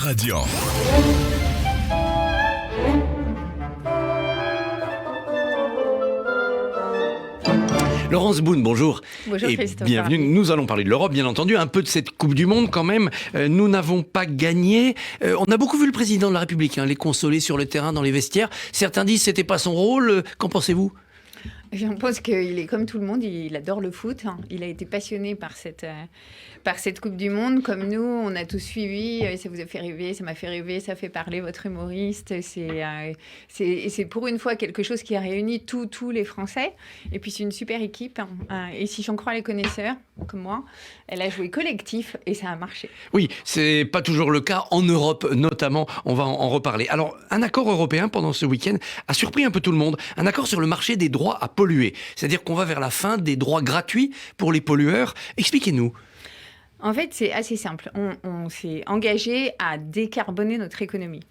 Radiant. Laurence Boone, bonjour. Bonjour et Christophe. bienvenue. Nous allons parler de l'Europe, bien entendu, un peu de cette Coupe du Monde quand même. Nous n'avons pas gagné. On a beaucoup vu le président de la République les consoler sur le terrain, dans les vestiaires. Certains disent que c'était pas son rôle. Qu'en pensez-vous ? Je pense qu'il est comme tout le monde, il adore le foot. Il a été passionné par cette Coupe du Monde. Comme nous, on a tous suivi. Ça vous a fait rêver, ça m'a fait rêver, ça fait parler votre humoriste. C'est pour une fois quelque chose qui a réuni tous les Français. Et puis c'est une super équipe. Et si j'en crois les connaisseurs, comme moi, elle a joué collectif et ça a marché. Oui, c'est pas toujours le cas en Europe, notamment. On va en reparler. Alors, un accord européen pendant ce week-end a surpris un peu tout le monde. Un accord sur le marché des droits à polluer. C'est-à-dire qu'on va vers la fin des droits gratuits pour les pollueurs. Expliquez-nous. En fait, c'est assez simple. On s'est engagé à décarboner notre économie.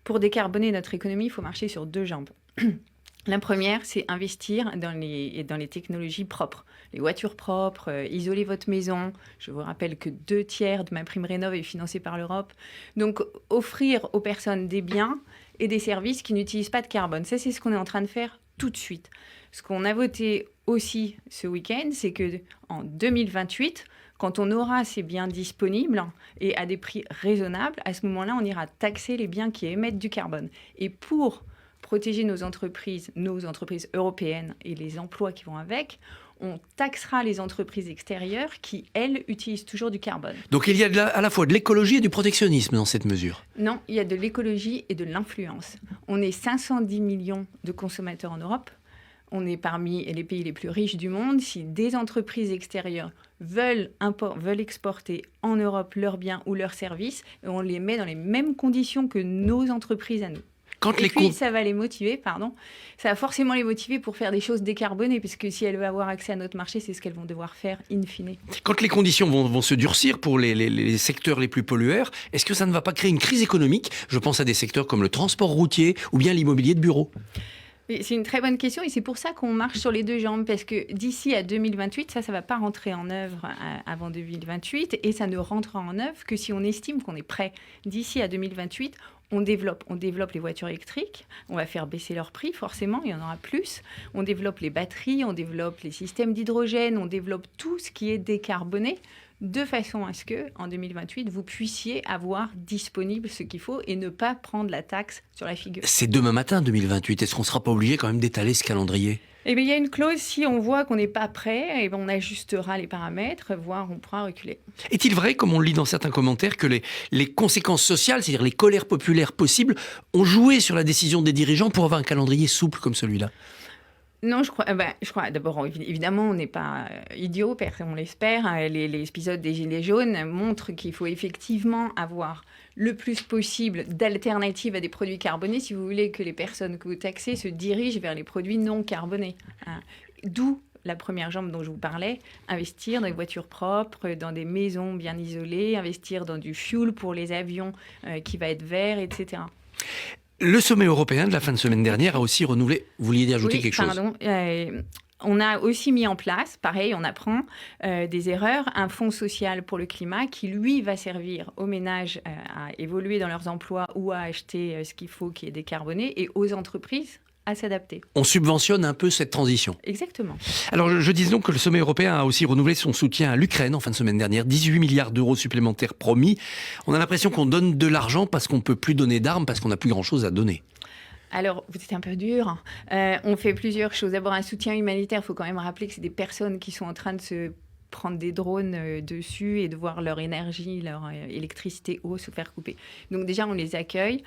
Pour décarboner notre économie, il faut marcher sur deux jambes. La première, c'est investir dans les technologies propres. Les voitures propres, isoler votre maison. Je vous rappelle que 2/3 de ma prime rénov est financée par l'Europe. Donc, offrir aux personnes des biens et des services qui n'utilisent pas de carbone. Ça, c'est ce qu'on est en train de faire tout de suite. Ce qu'on a voté aussi ce week-end, c'est qu'en 2028, quand on aura ces biens disponibles et à des prix raisonnables, à ce moment-là, on ira taxer les biens qui émettent du carbone. Et pour protéger nos entreprises européennes et les emplois qui vont avec, on taxera les entreprises extérieures qui, elles, utilisent toujours du carbone. Donc il y a à la fois de l'écologie et du protectionnisme dans cette mesure. Non, il y a de l'écologie et de l'influence. On est 510 millions de consommateurs en Europe. On est parmi les pays les plus riches du monde. Si des entreprises extérieures veulent exporter en Europe leurs biens ou leurs services, on les met dans les mêmes conditions que nos entreprises à nous. Ça va les motiver, ça va forcément les motiver pour faire des choses décarbonées, puisque si elles veulent avoir accès à notre marché, c'est ce qu'elles vont devoir faire in fine. Quand les conditions vont se durcir pour les secteurs les plus pollueurs, est-ce que ça ne va pas créer une crise économique ? Je pense à des secteurs comme le transport routier ou bien l'immobilier de bureau. C'est une très bonne question et c'est pour ça qu'on marche sur les deux jambes, parce que d'ici à 2028, ça ne va pas rentrer en œuvre avant 2028 et ça ne rentrera en œuvre que si on estime qu'on est prêt. D'ici à 2028, on développe les voitures électriques, on va faire baisser leur prix, forcément, il y en aura plus. On développe les batteries, on développe les systèmes d'hydrogène, on développe tout ce qui est décarboné, de façon à ce que, en 2028, vous puissiez avoir disponible ce qu'il faut et ne pas prendre la taxe sur la figure. C'est demain matin, 2028. Est-ce qu'on ne sera pas obligé quand même d'étaler ce calendrier ? Eh bien, il y a une clause, si on voit qu'on n'est pas prêt, eh bien, on ajustera les paramètres, voire on pourra reculer. Est-il vrai, comme on le lit dans certains commentaires, que les conséquences sociales, c'est-à-dire les colères populaires possibles, ont joué sur la décision des dirigeants pour avoir un calendrier souple comme celui-là ? Non, je crois d'abord, évidemment, on n'est pas idiot, on l'espère. Les épisodes des Gilets jaunes montrent qu'il faut effectivement avoir le plus possible d'alternatives à des produits carbonés si vous voulez que les personnes que vous taxez se dirigent vers les produits non carbonés. D'où la première jambe dont je vous parlais, investir dans des voitures propres, dans des maisons bien isolées, investir dans du fuel pour les avions qui va être vert, etc. Le sommet européen de la fin de semaine dernière a aussi renouvelé. Vous vouliez ajouter quelque chose ? On a aussi mis en place, pareil, on apprend des erreurs, un fonds social pour le climat qui, lui, va servir aux ménages à évoluer dans leurs emplois ou à acheter ce qu'il faut qui est décarboné et aux entreprises à s'adapter. On subventionne un peu cette transition. Exactement. Alors, je dis donc que le sommet européen a aussi renouvelé son soutien à l'Ukraine en fin de semaine dernière. 18 milliards d'euros supplémentaires promis. On a l'impression qu'on donne de l'argent parce qu'on ne peut plus donner d'armes, parce qu'on n'a plus grand-chose à donner. Alors, vous êtes un peu dur. On fait plusieurs choses. D'abord, un soutien humanitaire. Il faut quand même rappeler que c'est des personnes qui sont en train de se prendre des drones dessus et de voir leur énergie, leur électricité, eau se faire couper. Donc déjà, on les accueille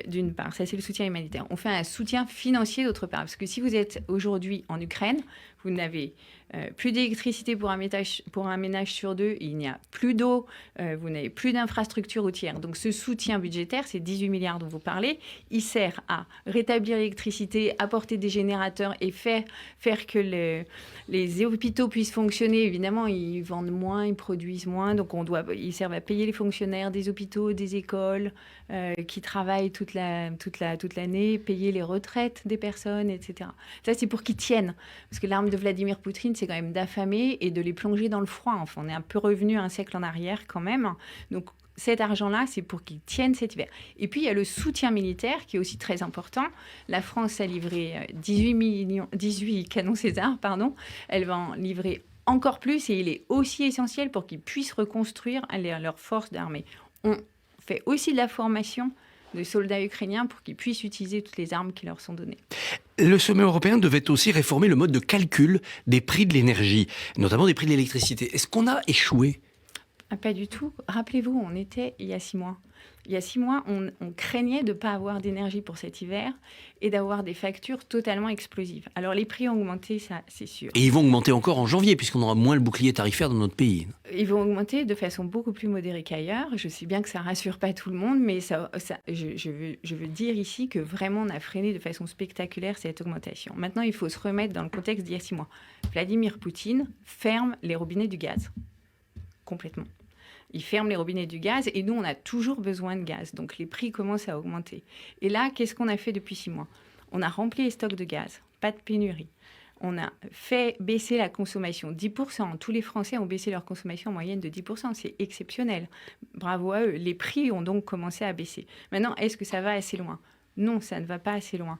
d'une part. Ça, c'est le soutien humanitaire. On fait un soutien financier d'autre part. Parce que si vous êtes aujourd'hui en Ukraine, vous n'avez plus d'électricité pour un ménage sur deux, il n'y a plus d'eau, vous n'avez plus d'infrastructures routières. Donc ce soutien budgétaire, ces 18 milliards dont vous parlez, il sert à rétablir l'électricité, apporter des générateurs et faire que les hôpitaux puissent fonctionner. Évidemment, ils vendent moins, ils produisent moins, donc ils servent à payer les fonctionnaires des hôpitaux, des écoles qui travaillent toute l'année, payer les retraites des personnes, etc. Ça, c'est pour qu'ils tiennent. Parce que l'arme de Vladimir Poutine, c'est quand même d'affamer et de les plonger dans le froid. Enfin, on est un peu revenu un siècle en arrière quand même. Donc, cet argent-là, c'est pour qu'ils tiennent cet hiver. Et puis, il y a le soutien militaire qui est aussi très important. La France a livré 18 canons César, pardon. Elle va en livrer encore plus et il est aussi essentiel pour qu'ils puissent reconstruire leurs forces d'armée. On fait aussi de la formation de soldats ukrainiens pour qu'ils puissent utiliser toutes les armes qui leur sont données. Le sommet européen devait aussi réformer le mode de calcul des prix de l'énergie, notamment des prix de l'électricité. Est-ce qu'on a échoué ? Pas du tout. Rappelez-vous, on était il y a 6 mois. Il y a 6 mois, on craignait de ne pas avoir d'énergie pour cet hiver et d'avoir des factures totalement explosives. Alors, les prix ont augmenté, ça, c'est sûr. Et ils vont augmenter encore en janvier, puisqu'on aura moins le bouclier tarifaire dans notre pays. Ils vont augmenter de façon beaucoup plus modérée qu'ailleurs. Je sais bien que ça ne rassure pas tout le monde, mais je veux dire ici que vraiment, on a freiné de façon spectaculaire cette augmentation. Maintenant, il faut se remettre dans le contexte d'il y a 6 mois. Vladimir Poutine ferme les robinets du gaz. Complètement. Ils ferment les robinets du gaz et nous, on a toujours besoin de gaz. Donc, les prix commencent à augmenter. Et là, qu'est-ce qu'on a fait depuis 6 mois ? On a rempli les stocks de gaz, pas de pénurie. On a fait baisser la consommation 10%. Tous les Français ont baissé leur consommation en moyenne de 10%. C'est exceptionnel. Bravo à eux. Les prix ont donc commencé à baisser. Maintenant, est-ce que ça va assez loin ? Non, ça ne va pas assez loin.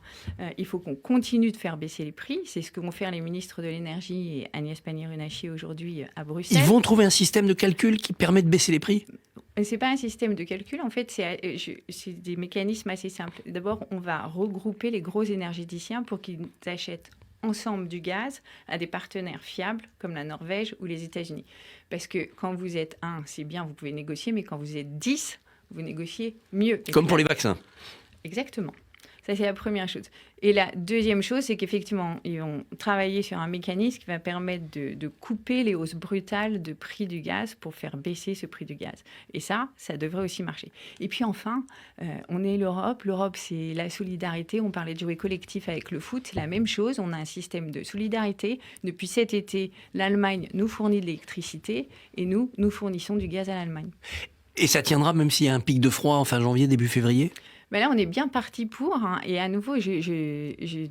Il faut qu'on continue de faire baisser les prix. C'est ce que vont faire les ministres de l'énergie et Agnès Pannier-Runacher aujourd'hui à Bruxelles. Ils vont trouver un système de calcul qui permet de baisser les prix ? Ce n'est pas un système de calcul. En fait, c'est des mécanismes assez simples. D'abord, on va regrouper les gros énergéticiens pour qu'ils achètent ensemble du gaz à des partenaires fiables comme la Norvège ou les États-Unis. Parce que quand vous êtes 1, c'est bien, vous pouvez négocier, mais quand vous êtes 10, vous négociez mieux. Comme pour les vaccins. Exactement. Ça, c'est la première chose. Et la deuxième chose, c'est qu'effectivement, ils vont travailler sur un mécanisme qui va permettre de couper les hausses brutales de prix du gaz pour faire baisser ce prix du gaz. Et ça devrait aussi marcher. Et puis enfin, on est l'Europe. L'Europe, c'est la solidarité. On parlait de jouer collectif avec le foot. C'est la même chose. On a un système de solidarité. Depuis cet été, l'Allemagne nous fournit de l'électricité et nous fournissons du gaz à l'Allemagne. Et ça tiendra même s'il y a un pic de froid en fin janvier, début février ? Ben là, on est bien parti pour. Et à nouveau, je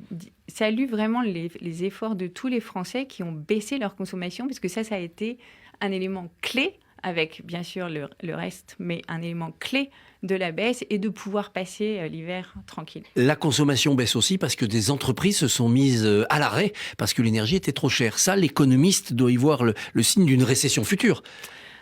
salue vraiment les efforts de tous les Français qui ont baissé leur consommation, parce que ça a été un élément clé, avec bien sûr le reste, mais un élément clé de la baisse et de pouvoir passer l'hiver tranquille. La consommation baisse aussi parce que des entreprises se sont mises à l'arrêt parce que l'énergie était trop chère. Ça, l'économiste doit y voir le signe d'une récession future.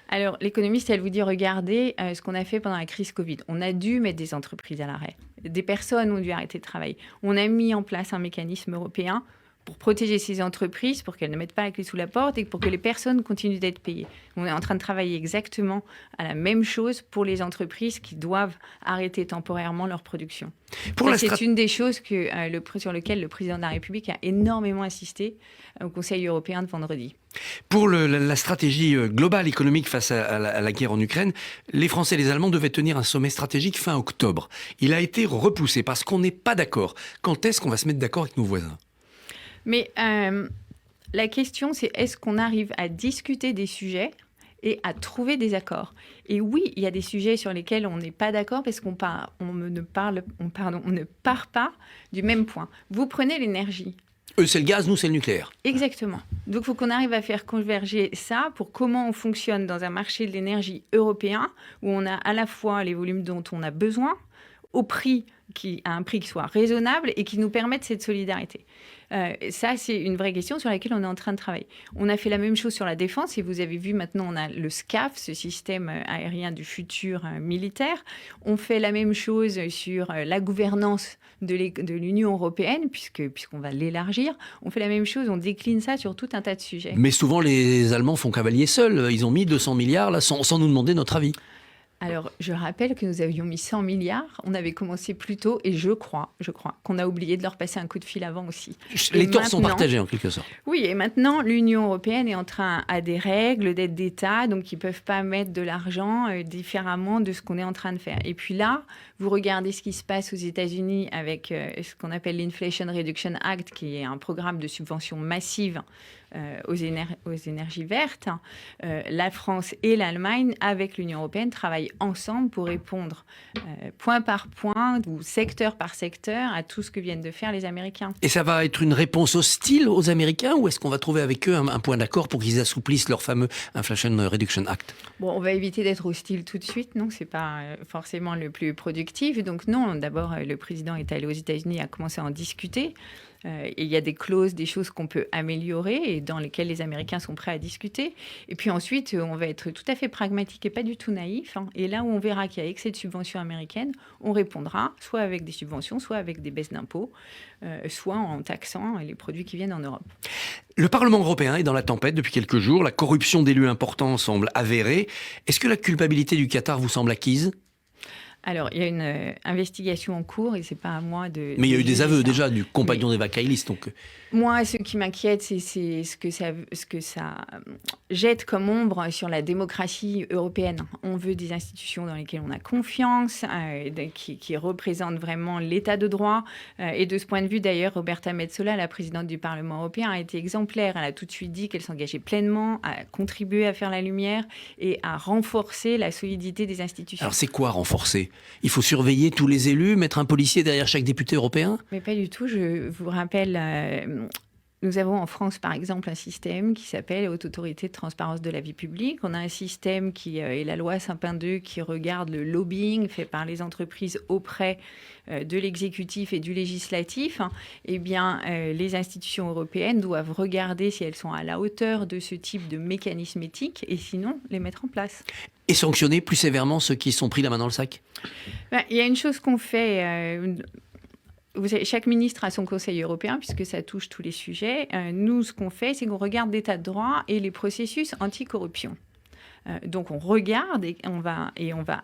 Alors, l'économiste, elle vous dit, regardez ce qu'on a fait pendant la crise Covid. On a dû mettre des entreprises à l'arrêt. Des personnes ont dû arrêter de travailler. On a mis en place un mécanisme européen pour protéger ces entreprises, pour qu'elles ne mettent pas la clé sous la porte et pour que les personnes continuent d'être payées. On est en train de travailler exactement à la même chose pour les entreprises qui doivent arrêter temporairement leur production. C'est une des choses sur lesquelles le président de la République a énormément insisté au Conseil européen de vendredi. Pour la stratégie globale économique face à la guerre en Ukraine, les Français et les Allemands devaient tenir un sommet stratégique fin octobre. Il a été repoussé parce qu'on n'est pas d'accord. Quand est-ce qu'on va se mettre d'accord avec nos voisins ? Mais la question, c'est est-ce qu'on arrive à discuter des sujets et à trouver des accords ? Et oui, il y a des sujets sur lesquels on n'est pas d'accord parce qu'on ne part pas du même point. Vous prenez l'énergie. Eux, c'est le gaz, nous, c'est le nucléaire. Exactement. Donc, il faut qu'on arrive à faire converger ça pour comment on fonctionne dans un marché de l'énergie européen où on a à la fois les volumes dont on a besoin, à un prix qui soit raisonnable et qui nous permette cette solidarité. Ça, c'est une vraie question sur laquelle on est en train de travailler. On a fait la même chose sur la défense et vous avez vu maintenant, on a le SCAF, ce système aérien du futur militaire. On fait la même chose sur la gouvernance de l'Union européenne, puisqu'on va l'élargir. On fait la même chose, on décline ça sur tout un tas de sujets. Mais souvent, les Allemands font cavalier seul. Ils ont mis 200 milliards là, sans nous demander notre avis. Alors, je rappelle que nous avions mis 100 milliards. On avait commencé plus tôt et je crois qu'on a oublié de leur passer un coup de fil avant aussi. Les torts sont partagés en quelque sorte. Oui, et maintenant, l'Union européenne a des règles d'aide d'État, donc ils ne peuvent pas mettre de l'argent différemment de ce qu'on est en train de faire. Et puis là, vous regardez ce qui se passe aux États-Unis avec ce qu'on appelle l'Inflation Reduction Act, qui est un programme de subvention massive aux énergies vertes, la France et l'Allemagne, avec l'Union européenne, travaillent ensemble pour répondre point par point ou secteur par secteur à tout ce que viennent de faire les Américains. Et ça va être une réponse hostile aux Américains ou est-ce qu'on va trouver avec eux un point d'accord pour qu'ils assouplissent leur fameux Inflation Reduction Act? Bon, on va éviter d'être hostile tout de suite, non, c'est pas forcément le plus productif. Donc non, d'abord, le président est allé aux États-Unis, a commencé à en discuter. Et il y a des clauses, des choses qu'on peut améliorer et dans lesquelles les Américains sont prêts à discuter. Et puis ensuite, on va être tout à fait pragmatique et pas du tout naïf. Et là où on verra qu'il y a excès de subventions américaines, on répondra soit avec des subventions, soit avec des baisses d'impôts, soit en taxant les produits qui viennent en Europe. Le Parlement européen est dans la tempête depuis quelques jours. La corruption d'élus importants semble avérée. Est-ce que la culpabilité du Qatar vous semble acquise ? Alors, il y a une investigation en cours et c'est pas à moi de... Mais il y a eu des aveux ça. déjà du compagnon d'Eva Kailis, donc... Moi, ce qui m'inquiète, c'est ce que ça jette comme ombre sur la démocratie européenne. On veut des institutions dans lesquelles on a confiance, qui représentent vraiment l'état de droit. Et de ce point de vue, d'ailleurs, Roberta Metsola, la présidente du Parlement européen, a été exemplaire. Elle a tout de suite dit qu'elle s'engageait pleinement à contribuer à faire la lumière et à renforcer la solidité des institutions. Alors c'est quoi renforcer ? Il faut surveiller tous les élus, mettre un policier derrière chaque député européen ? Mais pas du tout. Je vous rappelle... Nous avons en France, par exemple, un système qui s'appelle Haute Autorité de Transparence de la Vie Publique. On a un système qui est la loi Sapin II qui regarde le lobbying fait par les entreprises auprès de l'exécutif et du législatif. Eh bien, les institutions européennes doivent regarder si elles sont à la hauteur de ce type de mécanisme éthique et sinon les mettre en place. Et sanctionner plus sévèrement ceux qui sont pris la main dans le sac ? Il y a une chose qu'on fait... Vous savez, chaque ministre a son conseil européen puisque ça touche tous les sujets. Nous, ce qu'on fait, c'est qu'on regarde l'état de droit et les processus anticorruption. Donc, on regarde et on va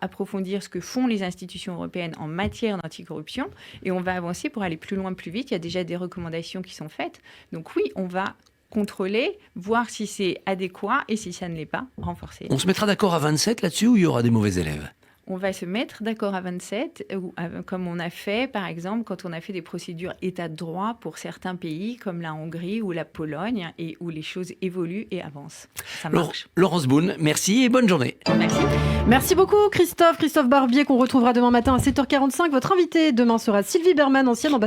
approfondir ce que font les institutions européennes en matière d'anticorruption et on va avancer pour aller plus loin, plus vite. Il y a déjà des recommandations qui sont faites. Donc oui, on va contrôler, voir si c'est adéquat et si ça ne l'est pas, renforcer. On se mettra d'accord à 27 là-dessus ou il y aura des mauvais élèves ? On va se mettre d'accord à 27, comme on a fait, par exemple, quand on a fait des procédures état de droit pour certains pays, comme la Hongrie ou la Pologne, et où les choses évoluent et avancent. Ça marche. Laurence Boone, merci et bonne journée. Merci. Merci beaucoup Christophe Barbier, qu'on retrouvera demain matin à 7h45. Votre invité demain sera Sylvie Bermann, ancienne ambassadrice